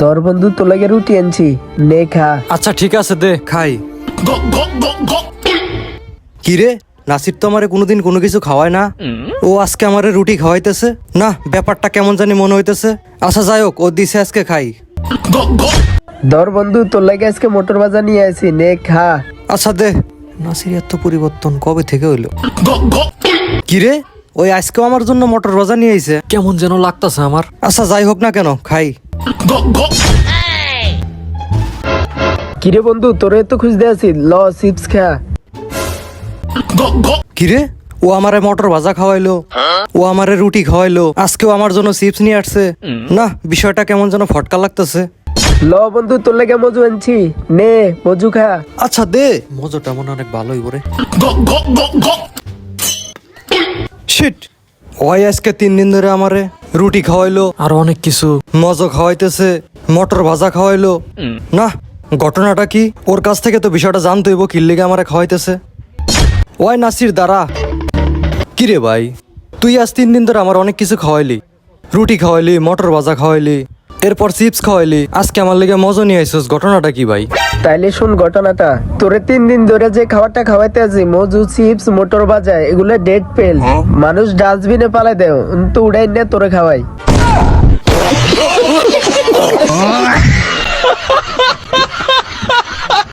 ধর বন্ধু তোর লাগে রুটি আনছি, নে খা। আচ্ছা ঠিক আছে দে খাই। কিরে নাসির তো আমারে কোনোদিন কোনো কিছু খাওয়ায় না, ও আজকে আমারে রুটি খাওয়াইতেছে না, ব্যাপারটা কেমন জানি মনে হইতেছে। আচ্ছা যাই হোক, ও দিছে আজকে খাই। ধর বন্ধু তোর লাগে আজকে মোটর ভাজা নিয়ে আসি, নে খা। আচ্ছা দে। নাসির এত পরিবর্তন কবে থেকে হইলো? কিরে ওই আজকেও আমার জন্য মটর ভাজা নিয়ে আইছে, কেমন যেন লাগতাছে আমার। আচ্ছা যাই হোক না কেন, খাই। কিরে বন্ধু তোরে তো খুঁজতে আছি, ল চিপস খা। কিরে ও আমারে মটর ভাজা খাওয়াইলো, ও আমারে রুটি খাওয়াইলো, আজকেও আমার জন্য চিপস নিয়ে আসছে। না বিষয়টা কেমন যেন ফটকা লাগতেছে। ল বন্ধু তোর লাগে মজু আনছি, নে মজু খা। আচ্ছা দে, মজাটা মনে অনেক ভালোই করে। শিট, ওই আজকে 3 দিন ধরে আমারে রুটি খাওয়াইলো আর অনেক কিছু মজা খাওয়াইতেছে, মটর ভাজা খাওয়াইলো। না ঘটনাটা কি, ওর কাছ থেকে তো বিষয়টা জানতে হইব কি লেগে আমারে খাওয়াইতেছে। ওই নাসির দাঁড়া। কিরে ভাই, তুই আজ 3 দিন ধরে আমার অনেক কিছু খাওয়াইলি, রুটি খাওয়াইলি, মটর ভাজা খাওয়াইলি, এরপর চিপস খাওয়াইলি, আজকে আমার লেগে মজা নিয়ে আইসস, ঘটনাটা কি ভাই? তাইলে শুন ঘটনাটা, তোরে 3 দিন ধরে যে খাবারটা খাওয়াইতে আছি, মজু চিপস মোটর ভাজা, এগুলো ডেট ফেল, মানুষ ডাস্টবিনে পালাই দেও তো উড়াই নিয়ে তোরে খাওয়াই।